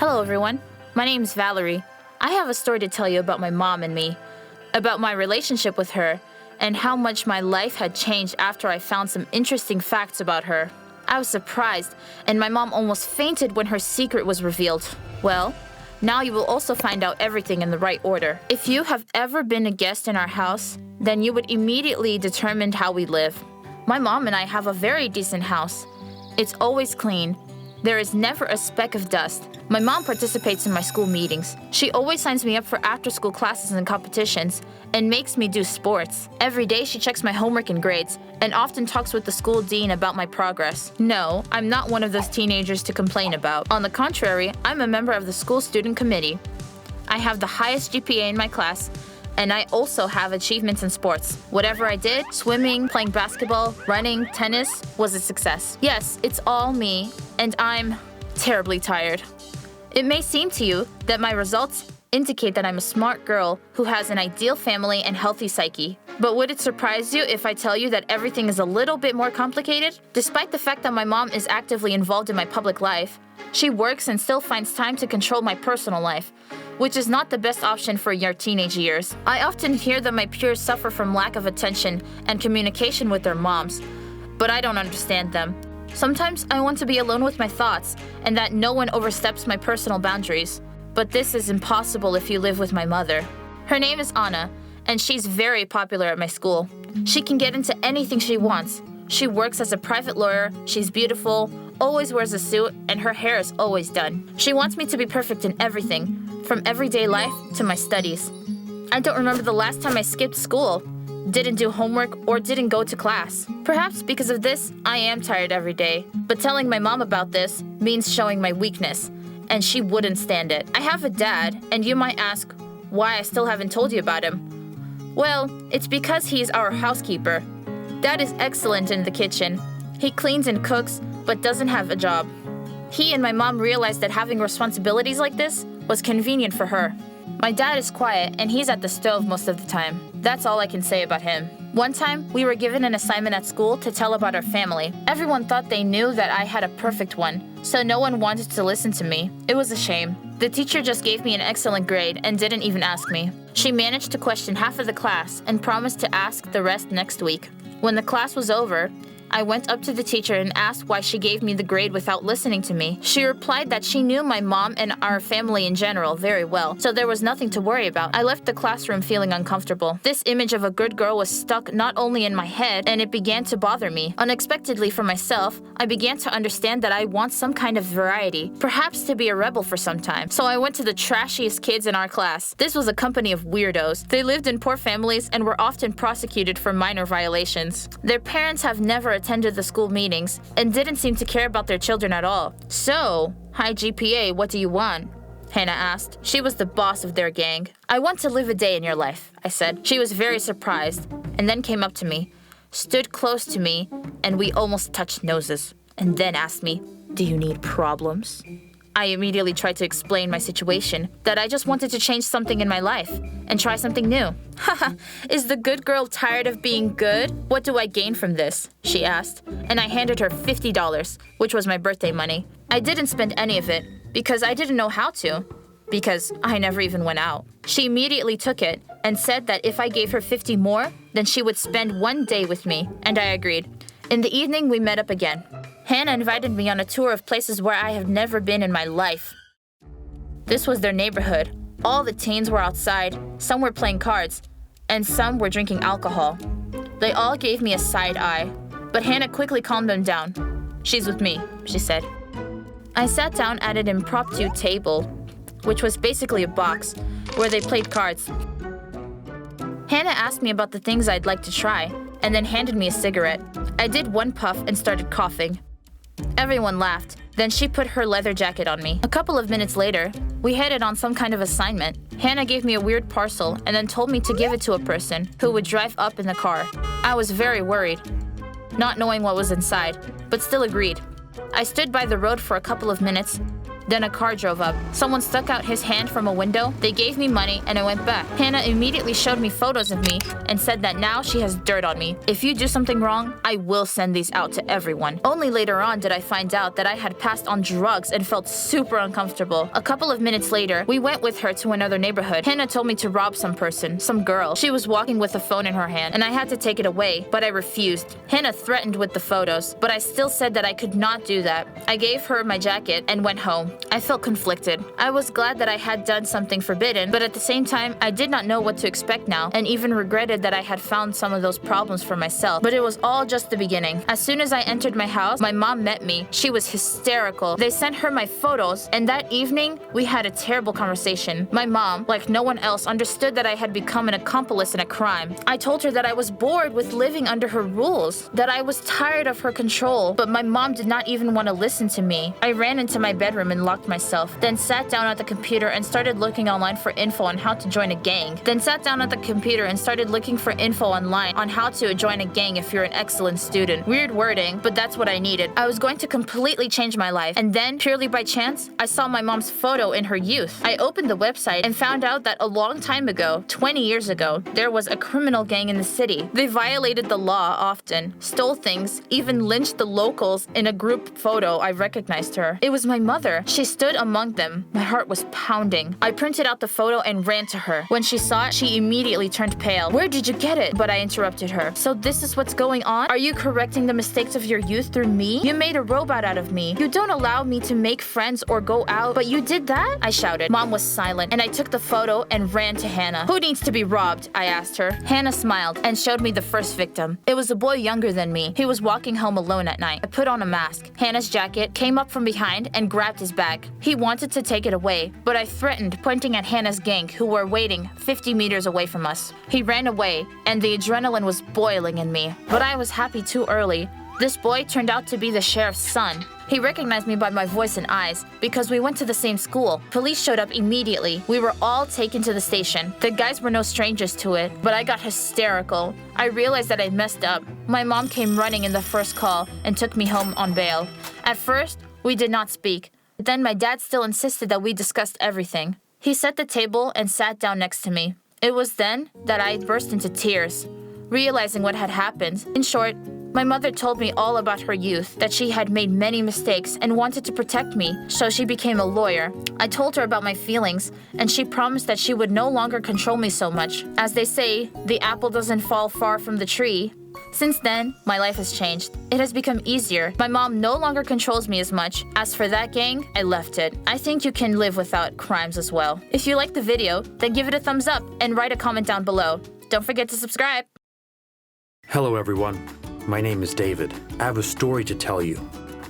Hello, everyone. My name's Valerie. I have a story to tell you about my mom and me, about my relationship with her, and how much my life had changed after I found some interesting facts about her. I was surprised, and my mom almost fainted when her secret was revealed. Well, now you will also find out everything in the right order. If you have ever been a guest in our house, then you would immediately determine how we live. My mom and I have a very decent house. It's always clean. There is never a speck of dust. My mom participates in my school meetings. She always signs me up for after-school classes and competitions and makes me do sports. Every day she checks my homework and grades and often talks with the school dean about my progress. No, I'm not one of those teenagers to complain about. On the contrary, I'm a member of the school student committee. I have the highest GPA in my class, and I also have achievements in sports. Whatever I did, swimming, playing basketball, running, tennis, was a success. Yes, it's all me, and I'm terribly tired. It may seem to you that my results indicate that I'm a smart girl who has an ideal family and healthy psyche. But would it surprise you if I tell you that everything is a little bit more complicated? Despite the fact that my mom is actively involved in my public life, she works and still finds time to control my personal life, which is not the best option for your teenage years. I often hear that my peers suffer from lack of attention and communication with their moms, but I don't understand them. Sometimes I want to be alone with my thoughts and that no one oversteps my personal boundaries, but this is impossible if you live with my mother. Her name is Anna, and she's very popular at my school. She can get into anything she wants. She works as a private lawyer, she's beautiful, always wears a suit, and her hair is always done. She wants me to be perfect in everything, from everyday life to my studies. I don't remember the last time I skipped school, didn't do homework, or didn't go to class. Perhaps because of this, I am tired every day. But telling my mom about this means showing my weakness, and she wouldn't stand it. I have a dad, and you might ask why I still haven't told you about him. Well, it's because he's our housekeeper. Dad is excellent in the kitchen. He cleans and cooks, but doesn't have a job. He and my mom realized that having responsibilities like this was convenient for her. My dad is quiet, and he's at the stove most of the time. That's all I can say about him. One time, we were given an assignment at school to tell about our family. Everyone thought they knew that I had a perfect one, so no one wanted to listen to me. It was a shame. The teacher just gave me an excellent grade and didn't even ask me. She managed to question half of the class and promised to ask the rest next week. When the class was over, I went up to the teacher and asked why she gave me the grade without listening to me. She replied that she knew my mom and our family in general very well, so there was nothing to worry about. I left the classroom feeling uncomfortable. This image of a good girl was stuck not only in my head, and it began to bother me. Unexpectedly for myself, I began to understand that I want some kind of variety, perhaps to be a rebel for some time. So I went to the trashiest kids in our class. This was a company of weirdos. They lived in poor families and were often prosecuted for minor violations. Their parents have never attended the school meetings and didn't seem to care about their children at all. So, high GPA, what do you want? Hannah asked. She was the boss of their gang. I want to live a day in your life, I said. She was very surprised and then came up to me, stood close to me, and we almost touched noses, and then asked me, "Do you need problems?" I immediately tried to explain my situation, that I just wanted to change something in my life and try something new. Haha, is the good girl tired of being good? What do I gain from this? She asked, and I handed her $50, which was my birthday money. I didn't spend any of it because I didn't know how to, because I never even went out. She immediately took it and said that if I gave her 50 more, then she would spend one day with me, and I agreed. In the evening, we met up again. Hannah invited me on a tour of places where I have never been in my life. This was their neighborhood. All the teens were outside, some were playing cards, and some were drinking alcohol. They all gave me a side eye, but Hannah quickly calmed them down. "She's with me," she said. I sat down at an impromptu table, which was basically a box, where they played cards. Hannah asked me about the things I'd like to try, and then handed me a cigarette. I did one puff and started coughing. Everyone laughed. Then she put her leather jacket on me. A couple of minutes later, we headed on some kind of assignment. Hannah gave me a weird parcel and then told me to give it to a person who would drive up in the car. I was very worried, not knowing what was inside, but still agreed. I stood by the road for a couple of minutes. Then a car drove up. Someone stuck out his hand from a window. They gave me money and I went back. Hannah immediately showed me photos of me and said that now she has dirt on me. If you do something wrong, I will send these out to everyone. Only later on did I find out that I had passed on drugs and felt super uncomfortable. A couple of minutes later, we went with her to another neighborhood. Hannah told me to rob some person, some girl. She was walking with a phone in her hand and I had to take it away, but I refused. Hannah threatened with the photos, but I still said that I could not do that. I gave her my jacket and went home. I felt conflicted. I was glad that I had done something forbidden, but at the same time, I did not know what to expect now and even regretted that I had found some of those problems for myself. But it was all just the beginning. As soon as I entered my house, my mom met me. She was hysterical. They sent her my photos, and that evening, we had a terrible conversation. My mom, like no one else, understood that I had become an accomplice in a crime. I told her that I was bored with living under her rules, that I was tired of her control, but my mom did not even want to listen to me. I ran into my bedroom and locked myself, then sat down at the computer and started looking online for info on how to join a gang. Then sat down at the computer and started looking for info online on how to join a gang if you're an excellent student. Weird wording, but that's what I needed. I was going to completely change my life, and then, purely by chance, I saw my mom's photo in her youth. I opened the website and found out that a long time ago, 20 years ago, there was a criminal gang in the city. They violated the law often, stole things, even lynched the locals. In a group photo, I recognized her. It was my mother. She stood among them. My heart was pounding. I printed out the photo and ran to her. When she saw it, she immediately turned pale. Where did you get it? But I interrupted her. So this is what's going on? Are you correcting the mistakes of your youth through me? You made a robot out of me. You don't allow me to make friends or go out, but you did that? I shouted. Mom was silent, and I took the photo and ran to Hannah. Who needs to be robbed? I asked her. Hannah smiled and showed me the first victim. It was a boy younger than me. He was walking home alone at night. I put on a mask. Hannah's jacket came up from behind and grabbed his bag. He wanted to take it away, but I threatened, pointing at Hannah's gang, who were waiting 50 meters away from us. He ran away, and the adrenaline was boiling in me. But I was happy too early. This boy turned out to be the sheriff's son. He recognized me by my voice and eyes because we went to the same school. Police showed up immediately. We were all taken to the station. The guys were no strangers to it, but I got hysterical. I realized that I messed up. My mom came running in the first call and took me home on bail. At first, we did not speak. Then my dad still insisted that we discussed everything. He set the table and sat down next to me. It was then that I burst into tears, realizing what had happened. In short, my mother told me all about her youth, that she had made many mistakes and wanted to protect me, so she became a lawyer. I told her about my feelings, and she promised that she would no longer control me so much. As they say, the apple doesn't fall far from the tree. Since then, my life has changed. It has become easier. My mom no longer controls me as much. As for that gang, I left it. I think you can live without crimes as well. If you liked the video, then give it a thumbs up and write a comment down below. Don't forget to subscribe. Hello everyone, my name is David. I have a story to tell you,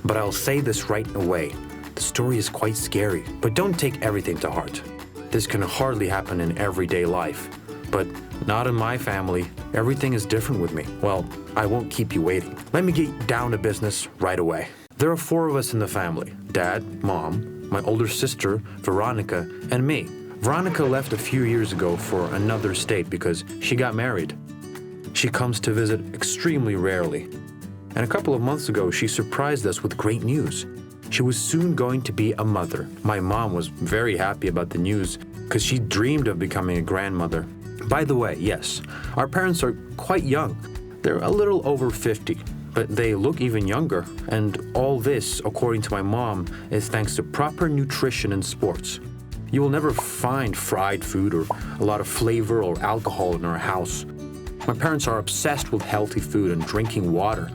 but I'll say this right away. The story is quite scary, but don't take everything to heart. This can hardly happen in everyday life, but not in my family. Everything is different with me. Well, I won't keep you waiting. Let me get down to business right away. There are 4 of us in the family: Dad, Mom, my older sister, Veronica, and me. Veronica left a few years ago for another state because she got married. She comes to visit extremely rarely. And a couple of months ago, she surprised us with great news. She was soon going to be a mother. My mom was very happy about the news because she dreamed of becoming a grandmother. By the way, yes, our parents are quite young. They're a little over 50, but they look even younger. And all this, according to my mom, is thanks to proper nutrition and sports. You will never find fried food or a lot of flavor or alcohol in our house. My parents are obsessed with healthy food and drinking water.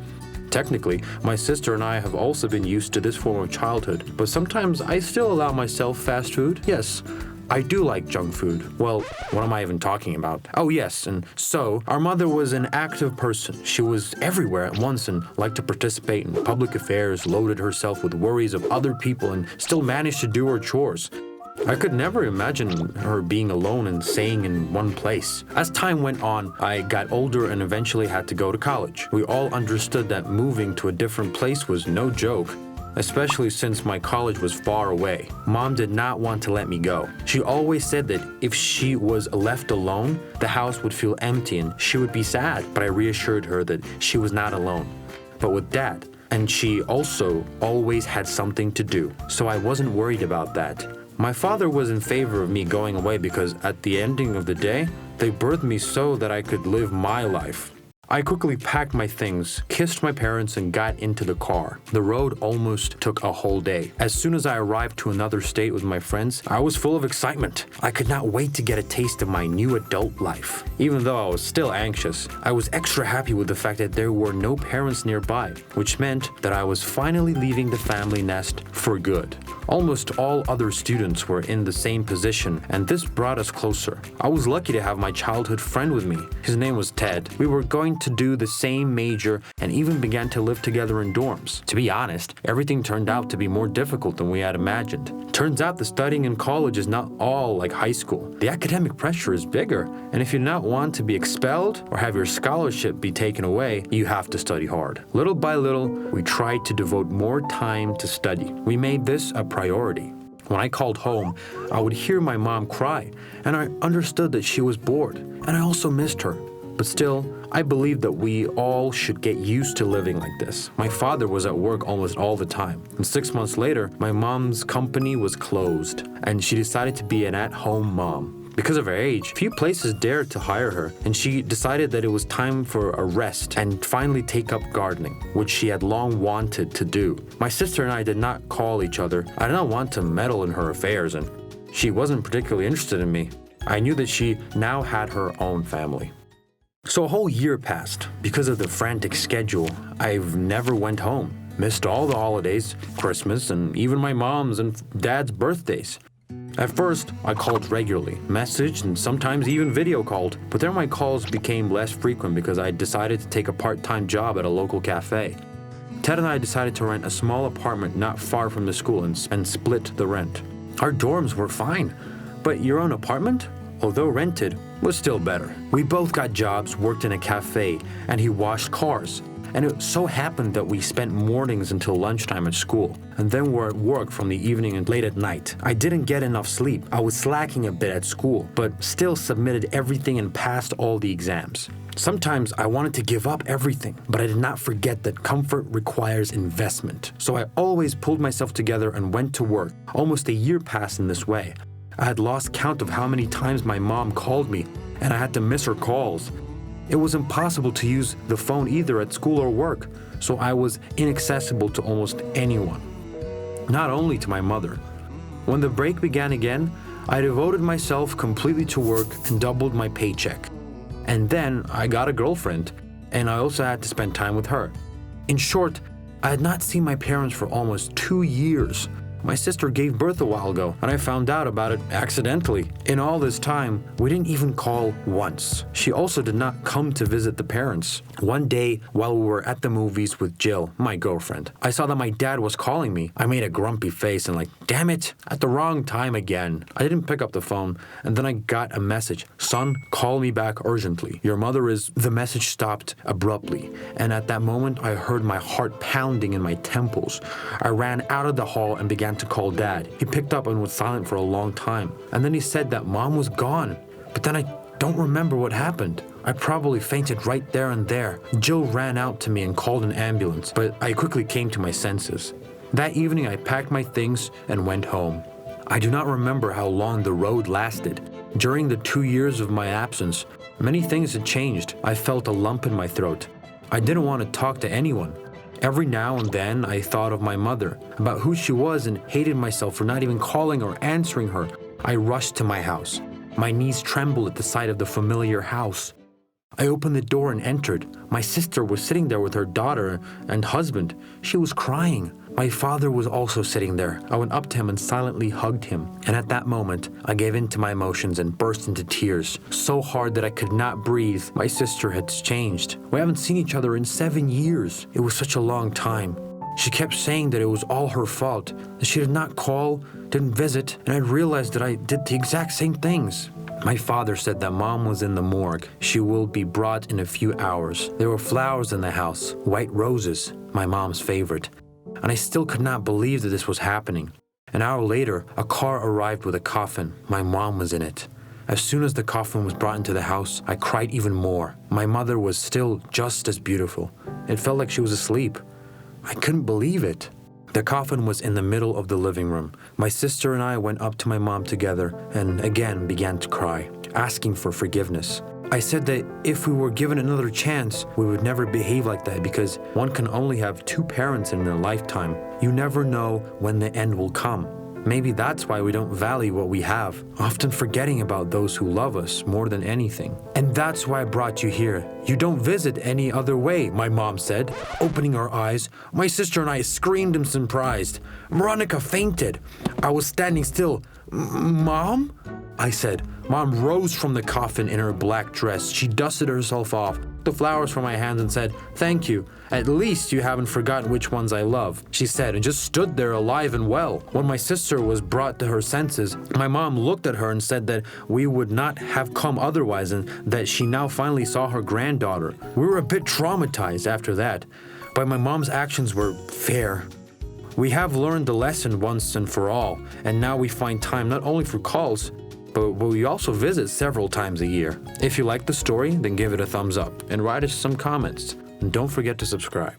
Technically, my sister and I have also been used to this form of childhood, but sometimes I still allow myself fast food. Yes, I do like junk food. Well, what am I even talking about? Oh yes, and so, our mother was an active person. She was everywhere at once and liked to participate in public affairs, loaded herself with worries of other people, and still managed to do her chores. I could never imagine her being alone and staying in one place. As time went on, I got older and eventually had to go to college. We all understood that moving to a different place was no joke, especially since my college was far away. Mom did not want to let me go. She always said that if she was left alone, the house would feel empty and she would be sad. But I reassured her that she was not alone. But with Dad, and she also always had something to do, so I wasn't worried about that. My father was in favor of me going away because at the ending of the day, they birthed me so that I could live my life. I quickly packed my things, kissed my parents, and got into the car. The road almost took a whole day. As soon as I arrived to another state with my friends, I was full of excitement. I could not wait to get a taste of my new adult life. Even though I was still anxious, I was extra happy with the fact that there were no parents nearby, which meant that I was finally leaving the family nest for good. Almost all other students were in the same position, and this brought us closer. I was lucky to have my childhood friend with me. His name was Ted. We were going to do the same major and even began to live together in dorms. To be honest, everything turned out to be more difficult than we had imagined. Turns out that studying in college is not all like high school. The academic pressure is bigger, and if you not want to be expelled or have your scholarship be taken away, you have to study hard. Little by little, we tried to devote more time to study. We made this a priority. When I called home, I would hear my mom cry, and I understood that she was bored, and I also missed her. But still, I believe that we all should get used to living like this. My father was at work almost all the time, and 6 months later, my mom's company was closed, and she decided to be an at-home mom. Because of her age, few places dared to hire her, and she decided that it was time for a rest and finally take up gardening, which she had long wanted to do. My sister and I did not call each other. I did not want to meddle in her affairs, and she wasn't particularly interested in me. I knew that she now had her own family. So a whole year passed. Because of the frantic schedule, I've never went home. Missed all the holidays, Christmas, and even my mom's and dad's birthdays. At first, I called regularly, messaged, and sometimes even video called. But then my calls became less frequent because I decided to take a part-time job at a local cafe. Ted and I decided to rent a small apartment not far from the school and split the rent. Our dorms were fine, but your own apartment, although rented, was still better. We both got jobs, worked in a cafe, and he washed cars. And it so happened that we spent mornings until lunchtime at school, and then were at work from the evening and late at night. I didn't get enough sleep. I was slacking a bit at school, but still submitted everything and passed all the exams. Sometimes I wanted to give up everything, but I did not forget that comfort requires investment. So I always pulled myself together and went to work. Almost a year passed in this way. I had lost count of how many times my mom called me, and I had to miss her calls. It was impossible to use the phone either at school or work, so I was inaccessible to almost anyone, not only to my mother. When the break began again, I devoted myself completely to work and doubled my paycheck. And then I got a girlfriend, and I also had to spend time with her. In short, I had not seen my parents for almost 2 years. My sister gave birth a while ago, and I found out about it accidentally. In all this time, we didn't even call once. She also did not come to visit the parents. One day, while we were at the movies with Jill, my girlfriend, I saw that my dad was calling me. I made a grumpy face and damn it, at the wrong time again. I didn't pick up the phone, and then I got a message. Son, call me back urgently. Your mother is... The message stopped abruptly, and at that moment, I heard my heart pounding in my temples. I ran out of the hall and began to call Dad. He picked up and was silent for a long time. And then he said that Mom was gone. But then I don't remember what happened. I probably fainted right there and there. Jill ran out to me and called an ambulance, but I quickly came to my senses. That evening, I packed my things and went home. I do not remember how long the road lasted. During the 2 years of my absence, many things had changed. I felt a lump in my throat. I didn't want to talk to anyone. Every now and then, I thought of my mother, about who she was, and hated myself for not even calling or answering her. I rushed to my house. My knees trembled at the sight of the familiar house. I opened the door and entered. My sister was sitting there with her daughter and husband. She was crying. My father was also sitting there. I went up to him and silently hugged him. And at that moment, I gave in to my emotions and burst into tears, so hard that I could not breathe. My sister had changed. We haven't seen each other in 7 years. It was such a long time. She kept saying that it was all her fault, that she did not call, didn't visit, and I realized that I did the exact same things. My father said that Mom was in the morgue. She will be brought in a few hours. There were flowers in the house, white roses, my mom's favorite. And I still could not believe that this was happening. An hour later, a car arrived with a coffin. My mom was in it. As soon as the coffin was brought into the house, I cried even more. My mother was still just as beautiful. It felt like she was asleep. I couldn't believe it. The coffin was in the middle of the living room. My sister and I went up to my mom together and again began to cry, asking for forgiveness. I said that if we were given another chance, we would never behave like that because one can only have two parents in their lifetime. You never know when the end will come. Maybe that's why we don't value what we have, often forgetting about those who love us more than anything. And that's why I brought you here. You don't visit any other way, my mom said, opening her eyes. My sister and I screamed in surprise. Veronica fainted. I was standing still. Mom? I said. Mom rose from the coffin in her black dress. She dusted herself off, the flowers from my hands and said, "Thank you. At least you haven't forgotten which ones I love," she said, and just stood there alive and well. When my sister was brought to her senses, my mom looked at her and said that we would not have come otherwise and that she now finally saw her granddaughter. We were a bit traumatized after that, but my mom's actions were fair. We have learned the lesson once and for all, and now we find time not only for calls, but we also visit several times a year. If you like the story, then give it a thumbs up and write us some comments. And don't forget to subscribe.